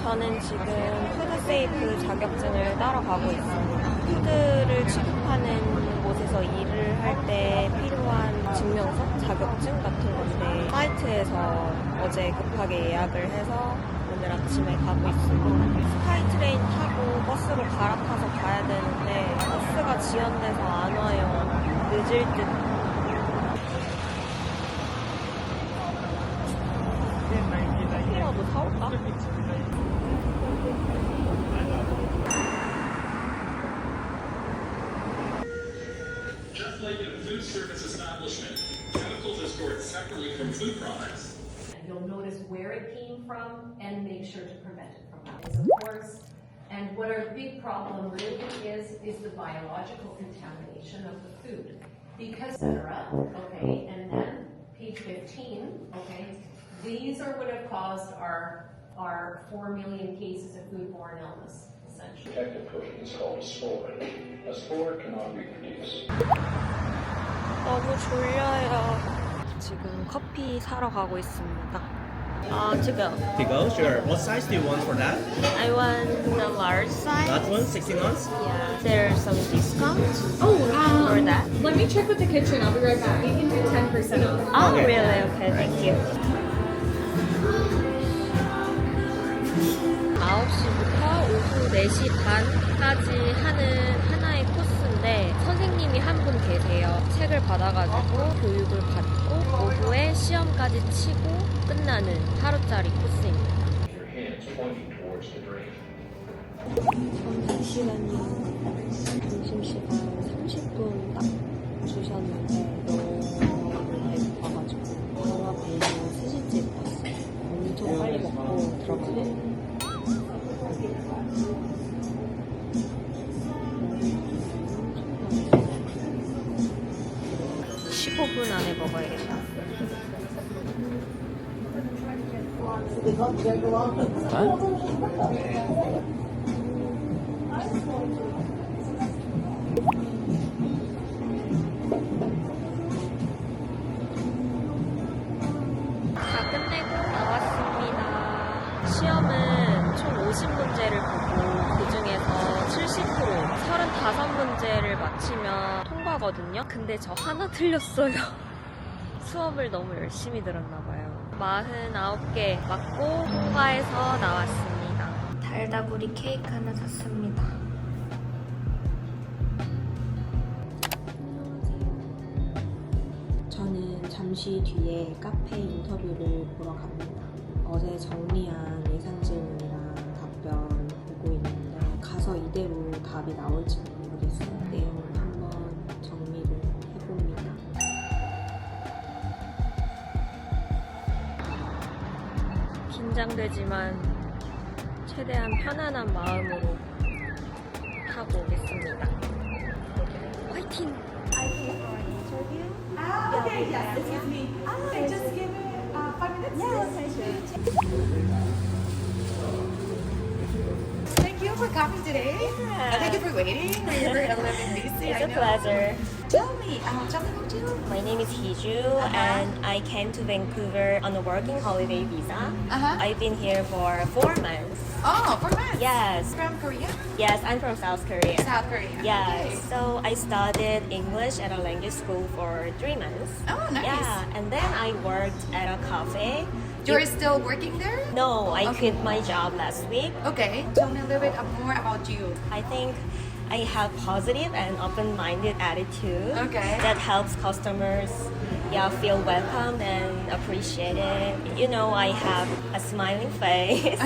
저는 지금 푸드세이프 자격증을 따러 가고 있습니다. 푸드를 취급하는 곳에서 일을 할 때 필요한 증명서, 자격증 같은 건데 사이트에서 어제 급하게 예약을 해서 오늘 아침에 가고 있습니다. 스카이트레인 타고 버스로 갈아타서 가야 되는데 버스가 지연돼서 안 와요. 늦을 듯. 너 사올까? Just like in a food service establishment, chemicals are stored separately from food products. You'll notice where it came from and make sure to prevent it from happening, of course. And what our big problem really is the biological contamination of the food. Because, okay, and then page 15, okay, these are what have caused our 4 million cases of foodborne illness, essentially. Protective coating is called a spore. A spore cannot reproduce. 너무 졸려요. 지금 커피 사러 가고 있습니다. To go. To go? Sure. What size do you want for that? I want the large size. That one, 16 ounce? Yeah. There's some discount Oh, for that. let me check with the kitchen. I'll be right back. You can do 10% off. Oh, Okay. really? Okay, thank you. 9시부터 오후 4시 반까지 하는 하나의 코스인데 선생님이 한 분 계세요. 책을 받아가지고 교육을 받고 오후에 시험까지 치고 끝나는 하루짜리 코스입니다. Your hands pointing towards the drain. 점심시간이 점심시간 30분 딱 주셨는데 너무 배고파가지고 바로 앞에 있는 스시집 갔어요. 엄청 빨리 먹고 들어가네. 15분 안에 먹어야겠다. 다 끝내고 나왔습니다. 시험은 총 50문제를 보고 그 중에서 70%, 35문제를 맞히면 통과거든요. 근데 저 하나 틀렸어요. 수업을 너무 열심히 들었나봐요. 49개 맞고 통과해서 나왔습니다. 달다구리 케이크 하나 샀습니다. 저는 잠시 뒤에 카페 인터뷰를 보러 갑니다. 어제 정리한 예상 질문이랑 답변 보고 있는데 가서 이대로 답이 나올지 모르겠어요. 내용 한번 정리를 해봅니다. 긴장되지만 최대한 편안한 마음으로 하고 오겠습니다. 화이팅! Okay, yes, excuse me. I just give it 5 minutes. Yes, Thank you for coming today. Thank you for waiting. We were a little bit busy. It's I a know. pleasure. Tell me about you. My name is Hiju and I came to Vancouver on a working holiday visa. I've been here for 4 months. Oh, 4 months. Yes. From Korea? Yes, I'm from South Korea. South Korea. Yeah, Okay. so I studied English at a language school for 3 months. Oh, nice. Yeah, and then I worked at a cafe. You're still working there? No, I quit my job last week. Okay. Tell me a little bit more about you. I think I have positive and open-minded attitude Okay. that helps customers feel welcome and appreciated. You know, I have a smiling face.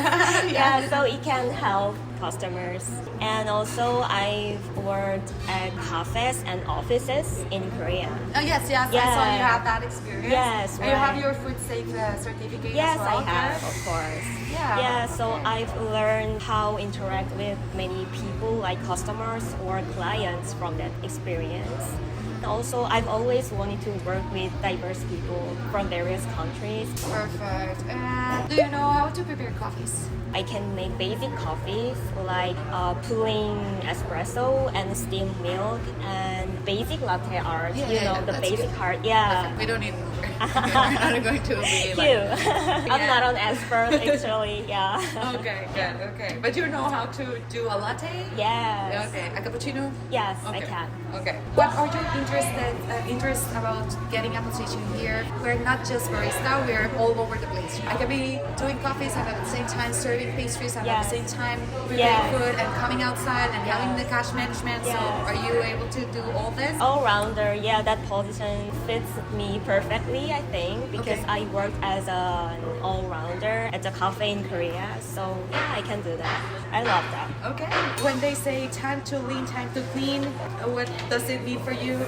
Yeah, so it can help customers. And also, I've worked at cafes and offices in Korea. Oh, yes, yes. I Yeah. saw you have that experience. Yes, And you have right. your food safe certificate Yes, as well. I have, correct? of course. Yeah. Yeah, so I've learned how interact with many people like customers or clients from that experience. Also, I've always wanted to work with diverse people from various countries. Perfect. And do you know how to prepare coffees? I can make basic coffees like pulling espresso and steamed milk and basic latte art. Yeah, you yeah, know, yeah, the that's basic good. art. Yeah. We don't need more. I'm not going to be You. like. I'm not an expert actually. Yeah. Okay, good. Okay, but you know how to do a latte? Yes. Okay, a cappuccino. Yes, I Okay. can. Okay. What are your interest about getting a position here? We're not just barista, we're all over the place. I can be doing coffees and at the same time serving pastries and at the same Yes. time preparing Yes. food and coming outside and having the cash management. So Yes. are you able to do all this? All-rounder, yeah, that position fits me perfectly, I think, because Okay. I worked as an all-rounder at the cafe in Korea. So yeah, I can do that. I love that. Okay. When they say time to lean, time to clean, what does it mean for you?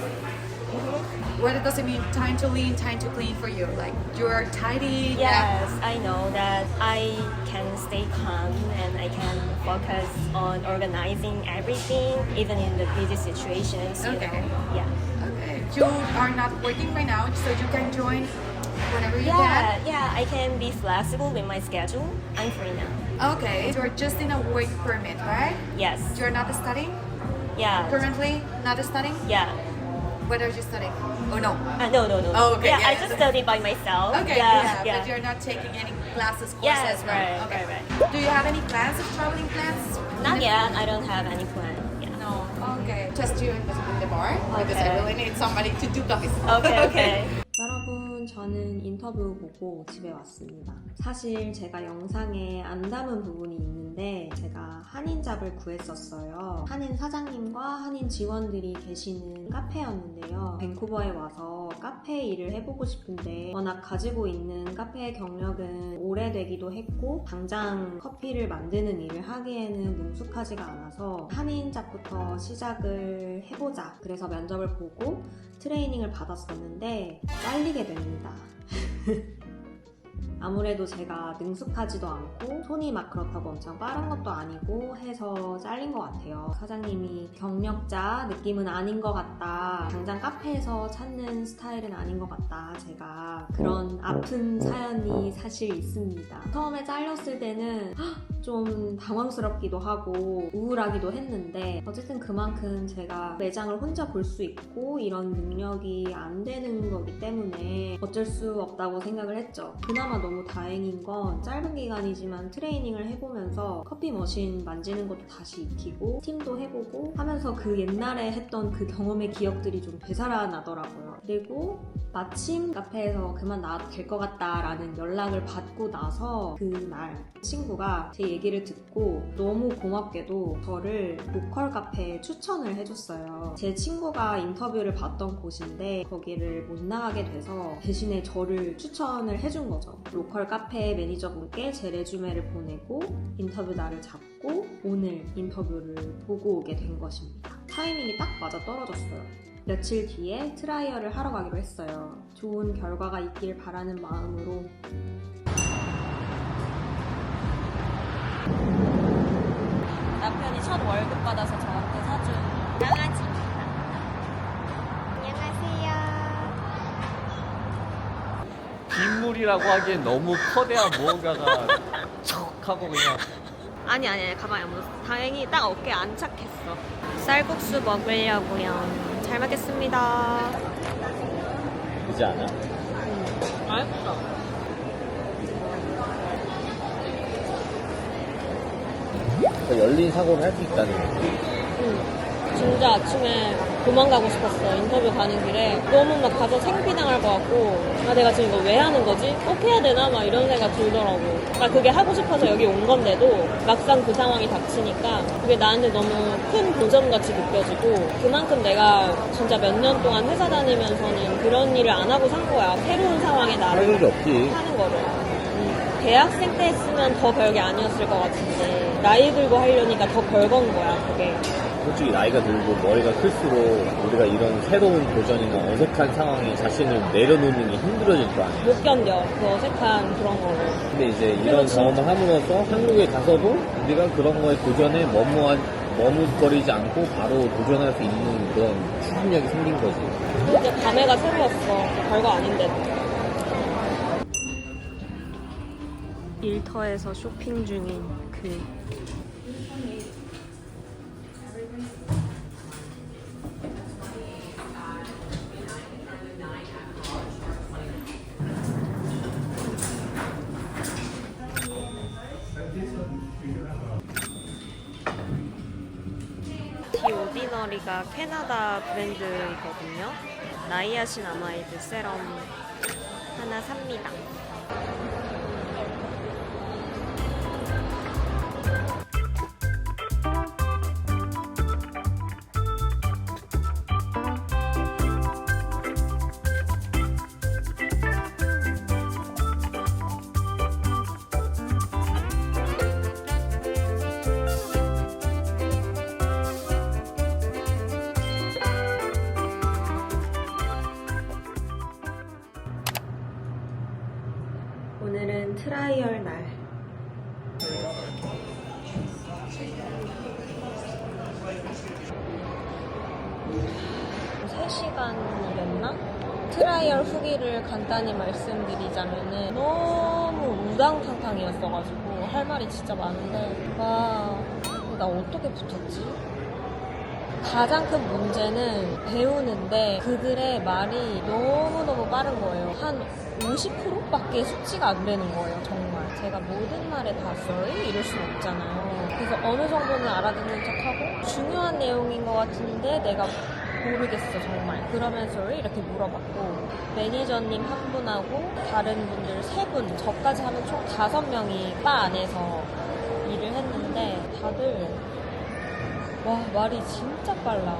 What does it mean, time to lean, time to clean for you? Like you're tidy. Yes, I know that I can stay calm and I can focus on organizing everything, even in the busy situations. You Okay. know? Yeah. Okay. You are not working right now, so you can join whenever you Yeah, yeah, I can be flexible with my schedule. I'm free now. can. Okay. You're just in a work permit, right? Yes. You're not studying Yeah. currently. Not studying. Yeah. What are you studying? Oh no. No, no, no. Oh, okay, Yeah, yeah, I yeah. just study by myself. Okay. Yeah, Yeah. But you're not taking any classes, courses. Yes, no. right, Okay. right. Do you have any plans of traveling plans? Not yet. I don't have any plan. Yeah. No. Okay. Just you in the bar because I Okay. really need somebody to do coffee. Okay, okay. 여러분, 저는 인터뷰 보고 집에 왔습니다. 사실 제가 영상에 안 담은 부분이 있는데 제가 한인잡을 구했었어요. 한인 사장님과 한인 직원들이 계시는 카페였는데요. 밴쿠버에 와서 카페 일을 해보고 싶은데 워낙 가지고 있는 카페 경력은 오래되기도 했고 당장 커피를 만드는 일을 하기에는 능숙하지가 않아서 한인잡부터 시작을 해보자. 그래서 면접을 보고 트레이닝을 받았었는데 잘리게 됩니다. 아무래도 제가 능숙하지도 않고 손이 막 그렇다고 엄청 빠른 것도 아니고 해서 잘린 것 같아요. 사장님이 경력자 느낌은 아닌 것 같다. 당장 카페에서 찾는 스타일은 아닌 것 같다. 제가 그런 아픈 사연이 사실 있습니다. 처음에 잘렸을 때는 좀 당황스럽기도 하고 우울하기도 했는데 어쨌든 그만큼 제가 매장을 혼자 볼 수 있고 이런 능력이 안 되는 거기 때문에 어쩔 수 없다고 생각을 했죠. 그나마 너무 다행인 건 짧은 기간이지만 트레이닝을 해보면서 커피 머신 만지는 것도 다시 익히고 팀도 해보고 하면서 그 옛날에 했던 그 경험의 기억들이 좀 되살아나더라고요. 그리고 마침 카페에서 그만 나와도 될 것 같다라는 연락을 받고 나서 그날 친구가 제 얘기를 듣고 너무 고맙게도 저를 로컬 카페에 추천을 해줬어요. 제 친구가 인터뷰를 봤던 곳인데 거기를 못 나가게 돼서 대신에 저를 추천을 해준 거죠. 로컬 카페 매니저분께 제 레주메를 보내고 인터뷰 날을 잡고 오늘 인터뷰를 보고 오게 된 것입니다. 타이밍이 딱 맞아 떨어졌어요. 며칠 뒤에 트라이얼을 하러 가기로 했어요. 좋은 결과가 있길 바라는 마음으로 남편이 첫 월급 받아서 저한테 사준 강아지입니다. 안녕하세요. 빗물이라고 하기엔 너무 커다란 무언가가 척 하고 그냥 아니, 가만히 안 묻었어. 다행히 딱 어깨에 안착했어. 쌀국수 먹으려고요. 잘 먹겠습니다. 되지 않아? 맛있어. 열린 사고를 할 수 있다는 거지. 진짜 아침에 도망가고 싶었어. 인터뷰 가는 길에 너무 막 가서 생피당할 것 같고 내가 지금 이거 왜 하는 거지? 꼭 해야 되나? 막 이런 생각 들더라고. 그러니까 그게 하고 싶어서 여기 온 건데도 막상 그 상황이 닥치니까 그게 나한테 너무 큰 도전같이 느껴지고 그만큼 내가 진짜 몇 년 동안 회사 다니면서는 그런 일을 안 하고 산 거야. 새로운 상황에 나를 할 일이 없지. 하는 거를. 대학생 때 했으면 더 별게 아니었을 것 같은데 나이 들고 하려니까 더 별건 거야 그게. 솔직히 나이가 들고 머리가 클수록 우리가 이런 새로운 도전이나 어색한 상황에 자신을 내려놓는 게 힘들어질 거 아니야. 못 견뎌 그 어색한 그런 거를. 근데 이제 이런 경험을 함으로써 한국에 가서도 우리가 그런 거에 도전에 머뭇거리지 않고 바로 도전할 수 있는 그런 추진력이 생긴 거지. 이제 감회가 새로웠어. 별거 아닌데도. 일터에서 쇼핑 중인 그 오디너리가 캐나다 브랜드이거든요. 나이아신아마이드 세럼 하나 삽니다. 오늘은 트라이얼 날. 3시간이랬나? 트라이얼 후기를 간단히 말씀드리자면은 너무 우당탕탕이었어가지고 할 말이 진짜 많은데 와, 나 어떻게 붙였지? 가장 큰 문제는 배우는데 그들의 말이 너무너무 빠른 거예요. 한 50%밖에 숙지가 안 되는 거예요, 정말. 제가 모든 말에 다 sorry? 이럴 순 없잖아요. 그래서 어느 정도는 알아듣는 척하고 중요한 내용인 것 같은데 내가 모르겠어, 정말. 그러면 sorry? 이렇게 물어봤고 매니저님 한 분하고 다른 분들 3분, 저까지 하면 총 5명이 바 안에서 일을 했는데 다들 와, 말이 진짜 빨라.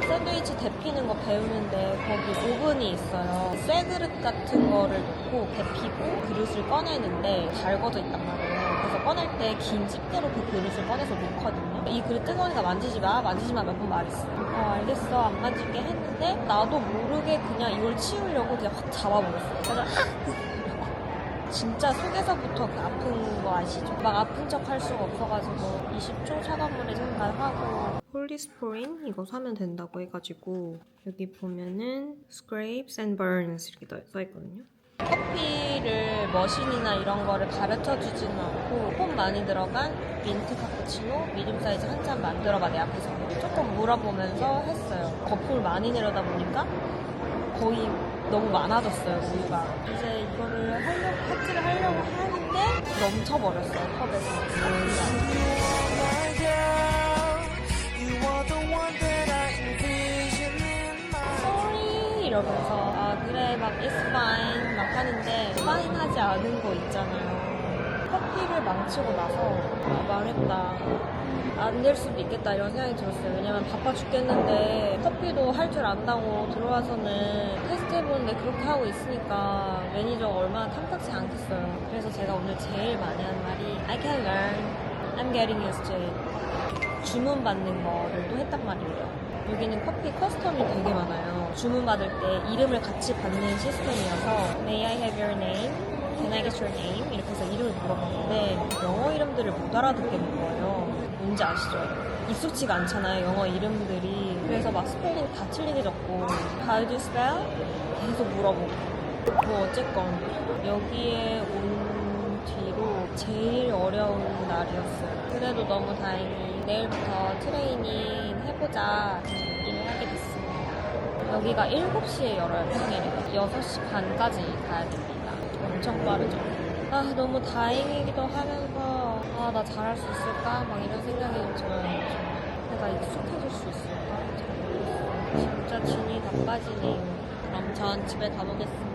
샌드위치 데피는 거 배우는데 거기 오븐이 있어요. 쇠 그릇 같은 거를 놓고 데피고 그릇을 꺼내는데 달궈져 있단 말이에요. 그래서 꺼낼 때 긴 집게로 그 그릇을 꺼내서 놓거든요. 이 그릇 뜨거우니까 만지지 마 몇 번 말했어요. 알겠어, 안 만질게 했는데 나도 모르게 그냥 이걸 치우려고 그냥 확 잡아버렸어요. 그래서 진짜 속에서부터 그 아픈 거 아시죠? 막 아픈 척 할 수가 없어가지고 20초 차가물에 잠깐하고 폴리스포린 이거 사면 된다고 해가지고 여기 보면은 Scrapes and Burns 이렇게 써있거든요. 커피를 머신이나 이런 거를 가르쳐 주지는 않고 폼 많이 들어간 민트 카푸치노 미디움 사이즈 한 잔 만들어봐 내 앞에서 조금 물어보면서 했어요. 거품을 많이 내려다 보니까 거의 너무 많아졌어요, 우유가. 이제 이거를 파티를 하려고 하는데 넘쳐버렸어요, 컵에서. Sorry 이러면서 그래 막 it's fine 막 하는데 fine 하지 않은 거 있잖아요. 커피를 망치고 나서 망했다. 안 될 수도 있겠다 이런 생각이 들었어요. 왜냐면 바빠 죽겠는데 커피도 할 줄 안다고 들어와서는 테스트 해보는데 그렇게 하고 있으니까 매니저가 얼마나 탐탁지 않겠어요. 그래서 제가 오늘 제일 많이 하는 말이 I can learn, I'm getting used to it. 주문 받는 거를 또 했단 말이에요. 여기는 커피 커스텀이 되게 많아요. 주문 받을 때 이름을 같이 받는 시스템이어서 May I have your name? Can I get your name? 이렇게 해서 이름을 물어봤는데 영어 이름들을 못 알아듣겠는 거예요. 뭔지 아시죠? 익숙치가 않잖아요, 영어 이름들이. 그래서 막 스펠링 다 틀리게 적고 How do you spell? 계속 물어보고 뭐 어쨌건 여기에 온 뒤로 제일 어려운 날이었어요. 그래도 너무 다행히 내일부터 트레이닝 해보자 일을 하게 됐습니다. 여기가 7시에 열어요, 평일에. 6시 반까지 가야 됩니다. 엄청 빠르죠. 너무 다행이기도 하면서 나 잘할 수 있을까? 막 이런 생각이 들어요. 내가 익숙해질 수 있을까? 잘 모르겠어요. 진짜 진이 다 빠지네요. 그럼 전 집에 가보겠습니다.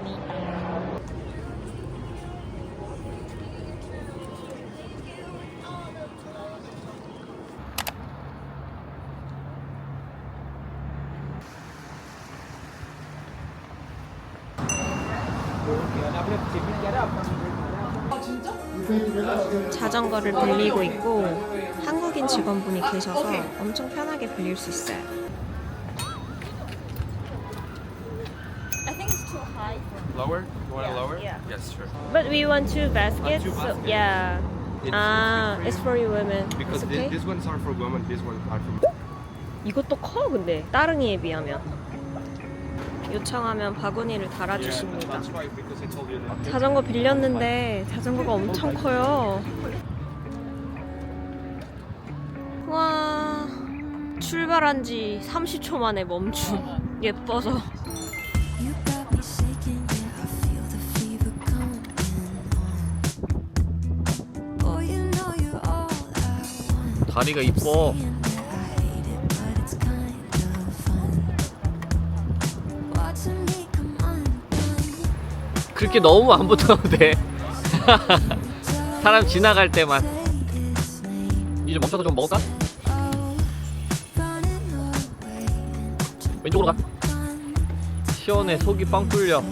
자전거를 빌리고 있고 한국인 직원분이 계셔서 엄청 편하게 빌릴 수 있어요. I think it's too high. Lower? You want it lower? Yeah. Yes, sure. But we want 2 baskets. Two baskets? Yeah. It's for you women. Because It's okay? these ones are for women, these ones are for men. 이것도 커 근데 따릉이에 비하면. 요청하면 바구니를 달아주십니다. That's right, because I told you that. 자전거 빌렸는데 자전거가 엄청 커요. 와, 출발한 지 30초 만에 멈춤. 예뻐서. 다리가 이뻐. 그렇게 너무 안 붙어도 돼. 사람 지나갈 때만. 이제 멈춰서 좀 먹을까? 왼쪽으로 가. 시원해. 속이 빵 뚫려.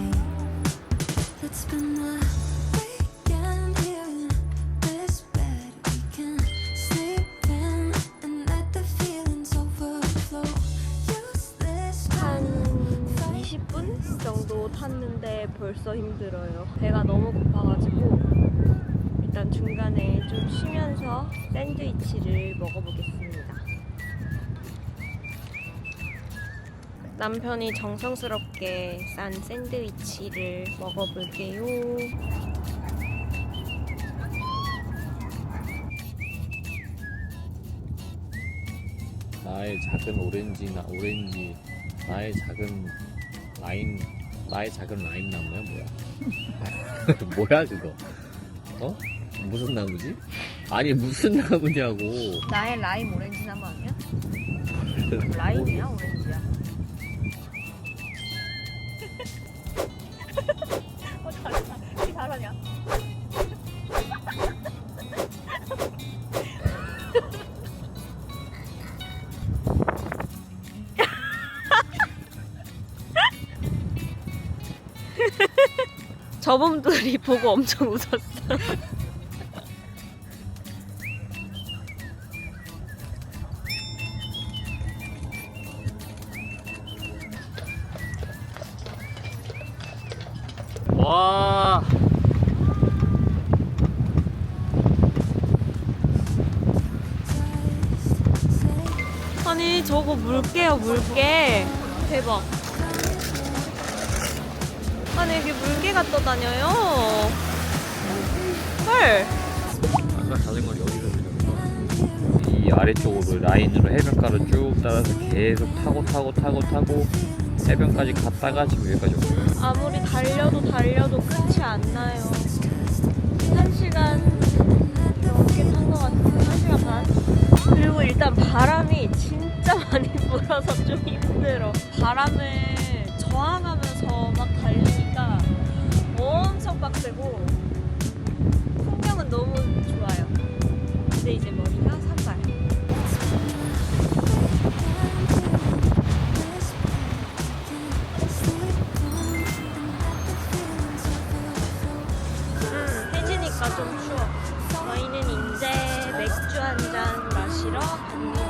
한 20분 정도 탔는데 벌써 힘들어요. 배가 너무 고파가지고 일단 중간에 좀 쉬면서 샌드위치를 먹어보겠습니다. 남편이 정성스럽게 싼 샌드위치를 먹어볼게요. 나의 작은 오렌지 나의 작은 라인 나무야 뭐야? 뭐야 그거? 어? 무슨 나무지? 아니 무슨 나무냐고. 나의 라임 오렌지 나무 아니야? 라임이야? 오렌지야? 잘한다. 이 잘하냐? 저분들이 보고 엄청 웃었어. 와. 아니 저거 물개요 물개. 대박. 아니 여기 물개가 떠다녀요. 헐. 아까 자전거를 여기서 빌렸어. 이 아래쪽으로 라인으로 해변가를 쭉 따라서 계속 타고 해변까지 갔다가 지금 여기까지 왔어요. 아무리 달려도 끝이 안 나요. 1시간 넘게 탄 것 같아요. 1시간 반. 그리고 일단 바람이 진짜 많이 불어서 좀 힘들어. 바람을 저항하면서 막 달리니까 엄청 빡세고 풍경은 너무 좋아요. 근데 이제 머리가 산발. 해지니까 좀 추워. 저희는 이제 맥주 한 잔 마시러 갑니다.